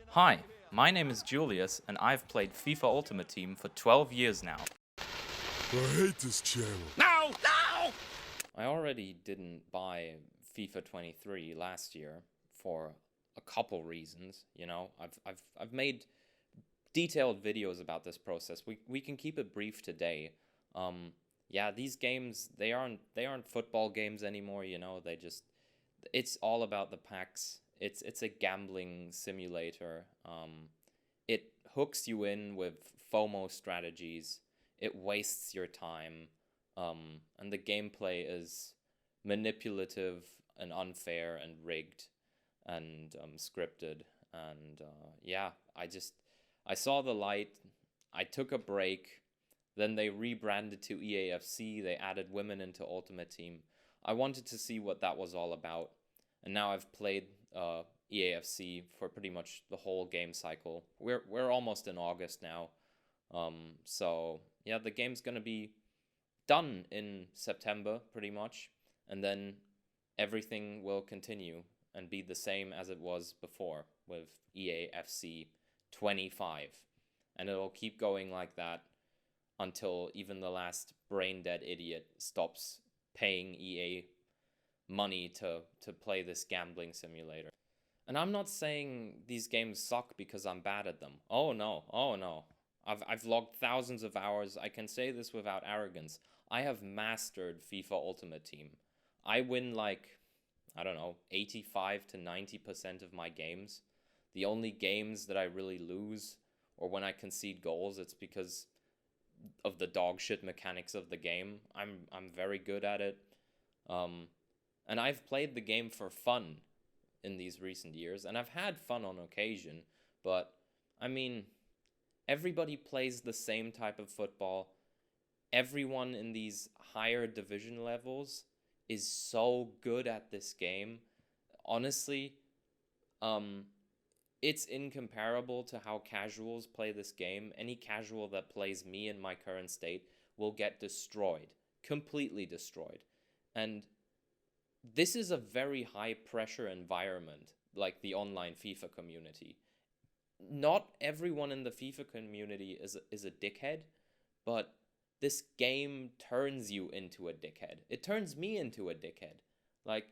Hi, my name is Julius, and I've played FIFA Ultimate Team for 12 years now. I hate this channel. No! No! I already didn't buy FIFA 23 last year for a couple reasons, you know. I've made detailed videos about this process. We can keep it brief today. Yeah, these games, they aren't football games anymore, you know. It's all about the packs. It's a gambling simulator. It hooks you in with FOMO strategies. It wastes your time. And the gameplay is manipulative and unfair and rigged and scripted. And yeah, I saw the light. I took a break. Then they rebranded to EAFC. They added women into Ultimate Team. I wanted to see what that was all about. And now I've played EAFC for pretty much the whole game cycle. We're almost in August now. So yeah, the game's gonna be done in September pretty much, and then everything will continue and be the same as it was before with EAFC 25, and it'll keep going like that until even the last brain dead idiot stops paying EA money to play this gambling simulator. And I'm not saying these games suck because I'm bad at them. Oh no. I've logged thousands of hours. I can say this without arrogance. I have mastered FIFA Ultimate Team. I win like, I don't know, 85 to 90% of my games. The only games that I really lose, or when I concede goals, it's because of the dog shit mechanics of the game. I'm very good at it. And I've played the game for fun in these recent years, and I've had fun on occasion, but I mean, everybody plays the same type of football. Everyone in these higher division levels is so good at this game. Honestly, it's incomparable to how casuals play this game. Any casual that plays me in my current state will get destroyed, completely destroyed. And this is a very high pressure environment, like the online FIFA community. Not everyone in the FIFA community is a dickhead, but this game turns you into a dickhead. It turns me into a dickhead. Like,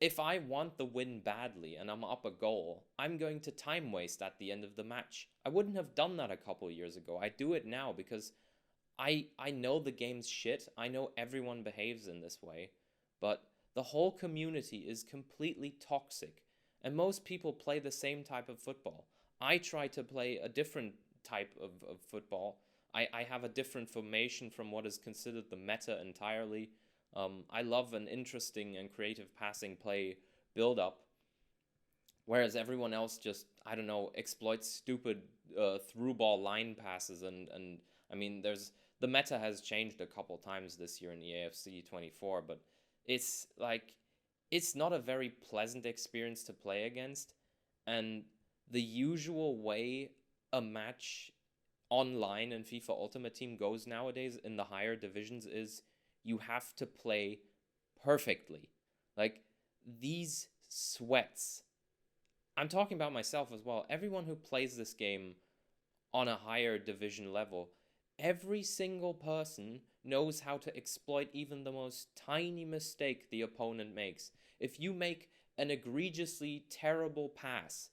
if I want the win badly and I'm up a goal, I'm going to time waste at the end of the match. I wouldn't have done that a couple years ago. I do it now because I know the game's shit. I know everyone behaves in this way, but the whole community is completely toxic, and most people play the same type of football. I try to play a different type of football. I have a different formation from what is considered the meta entirely. I love an interesting and creative passing play build-up, whereas everyone else just, I don't know, exploits stupid through ball line passes. And I mean, the meta has changed a couple times this year in EAFC 24, but it's like, it's not a very pleasant experience to play against. And the usual way a match online in FIFA Ultimate Team goes nowadays in the higher divisions is you have to play perfectly. Like, these sweats, I'm talking about myself as well. Everyone who plays this game on a higher division level, every single person knows how to exploit even the most tiny mistake the opponent makes. If you make an egregiously terrible pass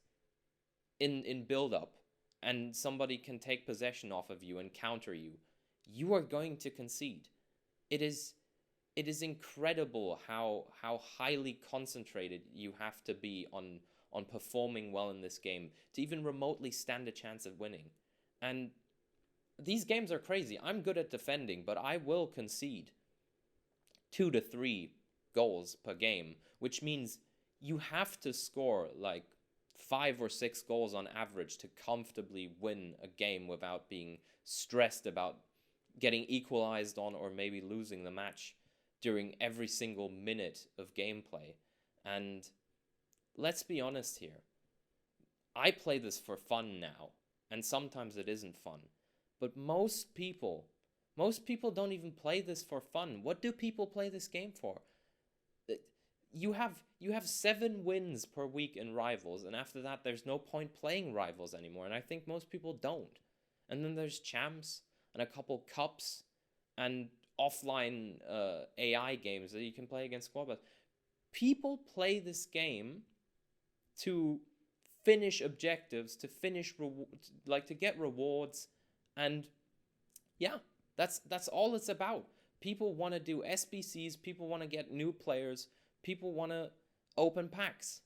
in build-up and somebody can take possession off of you and counter you, you are going to concede. It is incredible how highly concentrated you have to be on performing well in this game to even remotely stand a chance of winning. And these games are crazy. I'm good at defending, but I will concede 2 to 3 goals per game, which means you have to score like 5 or 6 goals on average to comfortably win a game without being stressed about getting equalized on or maybe losing the match during every single minute of gameplay. And let's be honest here. I play this for fun now, and sometimes it isn't fun. But most people don't even play this for fun. What do people play this game for? you have 7 wins per week in Rivals, and after that there's no point playing Rivals anymore, and I think most people don't. And then there's Champs and a couple cups and offline AI games that you can play against squad. But people play this game to finish objectives, to finish like to get rewards, and yeah, that's all it's about. People want to do SBCs, people want to get new players, people want to open packs.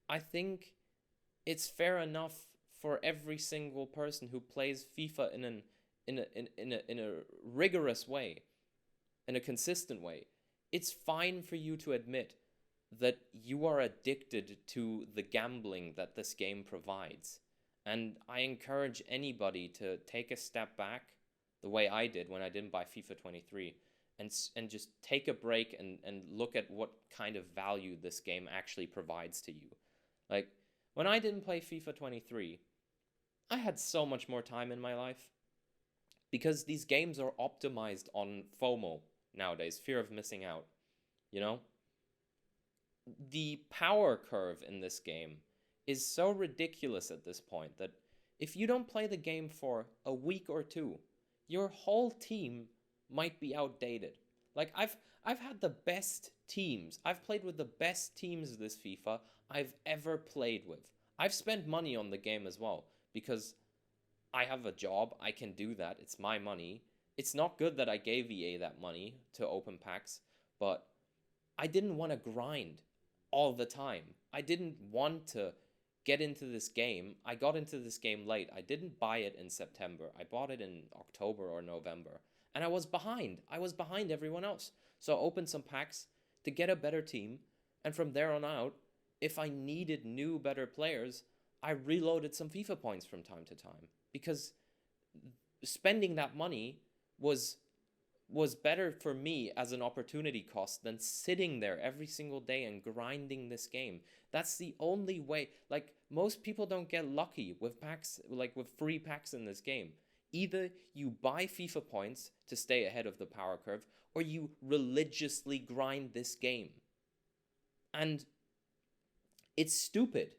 I think it's fair enough for every single person who plays FIFA in a rigorous way, in a consistent way. It's fine for you to admit that you are addicted to the gambling that this game provides. And I encourage anybody to take a step back, the way I did when I didn't buy FIFA 23, and just take a break and look at what kind of value this game actually provides to you. Like, when I didn't play FIFA 23, I had so much more time in my life, because these games are optimized on FOMO nowadays, fear of missing out, you know? The power curve in this game is so ridiculous at this point that if you don't play the game for a week or two, your whole team might be outdated. Like, I've had the best teams. I've played with the best teams this FIFA I've ever played with. I've spent money on the game as well, because I have a job. I can do that. It's my money. It's not good that I gave EA that money to open packs, but I didn't want to grind all the time. I didn't want to get into this game. I got into this game late. I didn't buy it in September. I bought it in October or November. And I was behind. I was behind everyone else. So I opened some packs to get a better team. And from there on out, if I needed new, better players, I reloaded some FIFA points from time to time. Because spending that money was better for me as an opportunity cost than sitting there every single day and grinding this game. That's the only way. Like, most people don't get lucky with packs, like with free packs in this game. Either you buy FIFA points to stay ahead of the power curve, or you religiously grind this game. And it's stupid.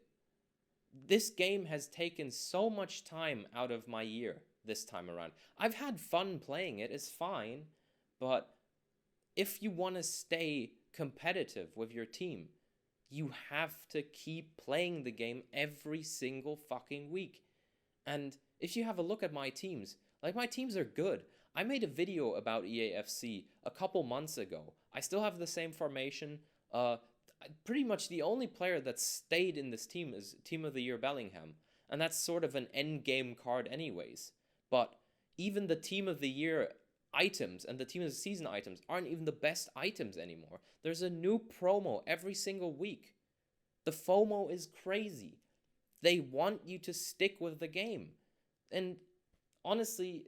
This game has taken so much time out of my year this time around. I've had fun playing it, it's fine. But if you want to stay competitive with your team, you have to keep playing the game every single fucking week. And if you have a look at my teams, like, my teams are good. I made a video about EAFC a couple months ago. I still have the same formation. Pretty much the only player that stayed in this team is Team of the Year Bellingham. And that's sort of an end game card anyways. But even the Team of the Year items and the Team of the Season items aren't even the best items anymore. There's a new promo every single week. The FOMO is crazy. They want you to stick with the game. And honestly,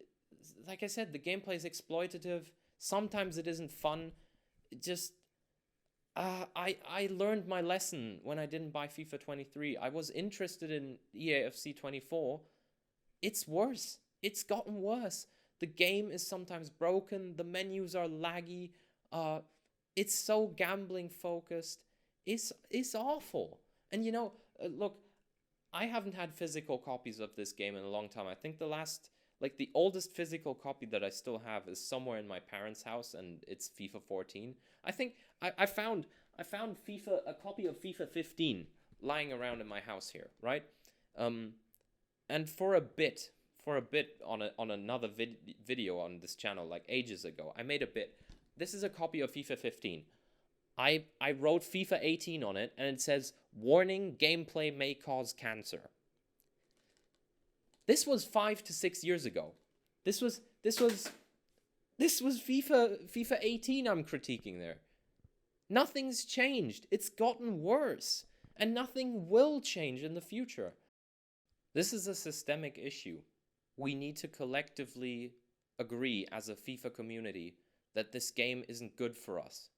like I said, the gameplay is exploitative. Sometimes it isn't fun. It just... I learned my lesson when I didn't buy FIFA 23. I was interested in EAFC 24. It's worse. It's gotten worse. The game is sometimes broken. The menus are laggy. It's so gambling focused. It's awful. And look, I haven't had physical copies of this game in a long time. I think the oldest physical copy that I still have is somewhere in my parents' house, and it's FIFA 14. I think I found a copy of FIFA 15 lying around in my house here, right? And for a bit on another video on this channel, like ages ago, I made a bit. This is a copy of FIFA 15. I wrote FIFA 18 on it, and it says, "Warning, gameplay may cause cancer." This was 5 to 6 years ago. This was FIFA 18 I'm critiquing there. Nothing's changed. It's gotten worse, and nothing will change in the future. This is a systemic issue. We need to collectively agree as a FIFA community that this game isn't good for us.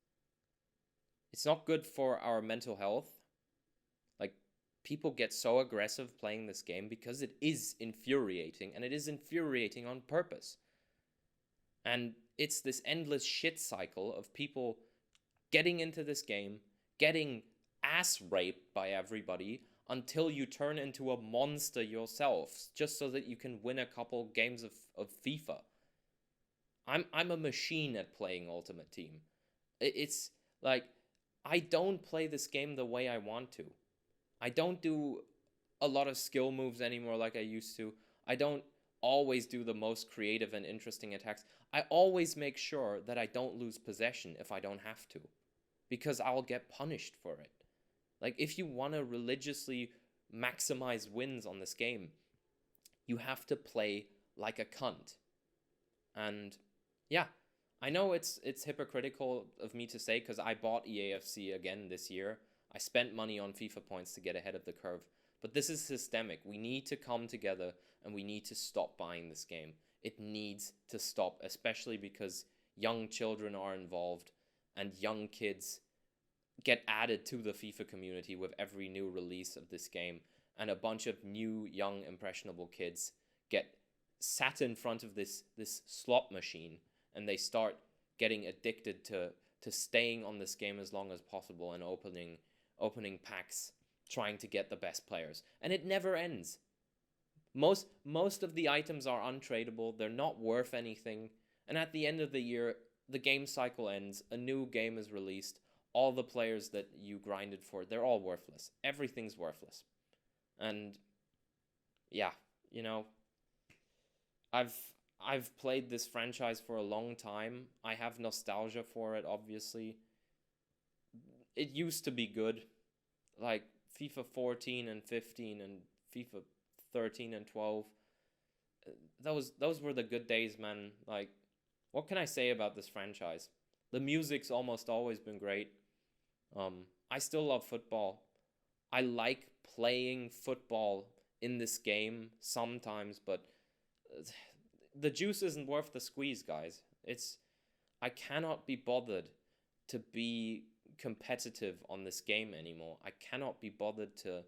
It's not good for our mental health. Like, people get so aggressive playing this game because it is infuriating, and it is infuriating on purpose. And it's this endless shit cycle of people getting into this game, getting ass raped by everybody until you turn into a monster yourself, just so that you can win a couple games of FIFA. I'm a machine at playing Ultimate Team. It's like, I don't play this game the way I want to. I don't do a lot of skill moves anymore like I used to. I don't always do the most creative and interesting attacks. I always make sure that I don't lose possession if I don't have to, because I'll get punished for it. Like, if you want to religiously maximize wins on this game, you have to play like a cunt. And yeah, I know it's hypocritical of me to say, because I bought EAFC again this year. I spent money on FIFA points to get ahead of the curve. But this is systemic. We need to come together and we need to stop buying this game. It needs to stop, especially because young children are involved and young kids get added to the FIFA community with every new release of this game. And a bunch of new, young, impressionable kids get sat in front of this slot machine, and they start getting addicted to staying on this game as long as possible and opening packs, trying to get the best players. And it never ends. Most of the items are untradeable. They're not worth anything. And at the end of the year, the game cycle ends. A new game is released. All the players that you grinded for, they're all worthless. Everything's worthless. And yeah, you know, I've played this franchise for a long time. I have nostalgia for it, obviously. It used to be good. Like FIFA 14 and 15 and FIFA 13 and 12. Those were the good days, man. Like, what can I say about this franchise? The music's almost always been great. I still love football. I like playing football in this game sometimes, but the juice isn't worth the squeeze, guys. I cannot be bothered to be competitive on this game anymore. I cannot be bothered to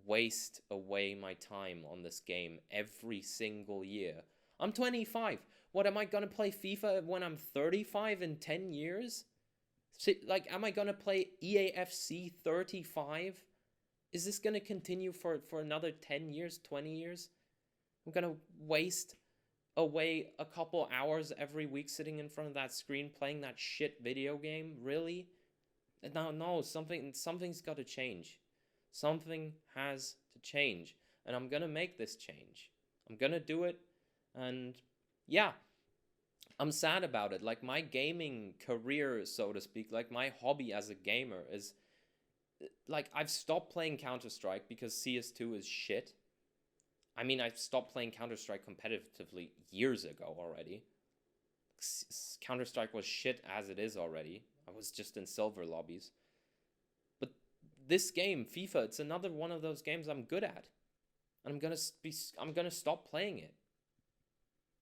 waste away my time on this game every single year. I'm 25. What, am I going to play FIFA when I'm 35 in 10 years? Like, am I going to play EAFC 35? Is this going to continue for another 10 years, 20 years? I'm going to waste away a couple hours every week sitting in front of that screen playing that shit video game? Really? No, something's got to change. Something has to change. And I'm going to make this change. I'm going to do it. And yeah, I'm sad about it. Like, my gaming career, so to speak, like my hobby as a gamer is, like, I've stopped playing Counter-Strike because CS2 is shit. I mean, I've stopped playing Counter-Strike competitively years ago already. Counter-Strike was shit as it is already. I was just in silver lobbies. But this game, FIFA, it's another one of those games I'm good at. And I'm gonna stop playing it.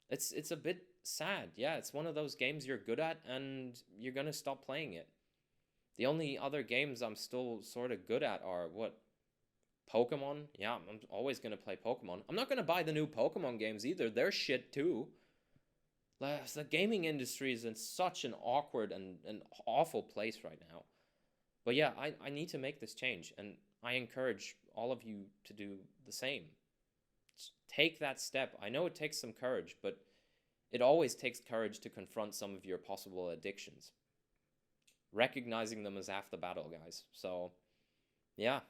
It's a bit sad. Yeah, it's one of those games you're good at and you're gonna stop playing it. The only other games I'm still sort of good at are, what, Pokemon? Yeah, I'm always gonna play Pokemon. I'm not gonna buy the new Pokemon games either. They're shit too. The gaming industry is in such an awkward and an awful place right now. But yeah, I need to make this change, and I encourage all of you to do the same. Just take that step. I know it takes some courage, but it always takes courage to confront some of your possible addictions. Recognizing them is half the battle, guys. So, yeah.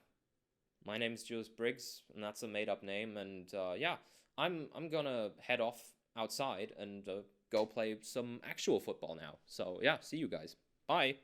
My name's Julius Briggs, and that's a made-up name, and yeah, I'm gonna head off outside and go play some actual football now. So yeah, see you guys. Bye.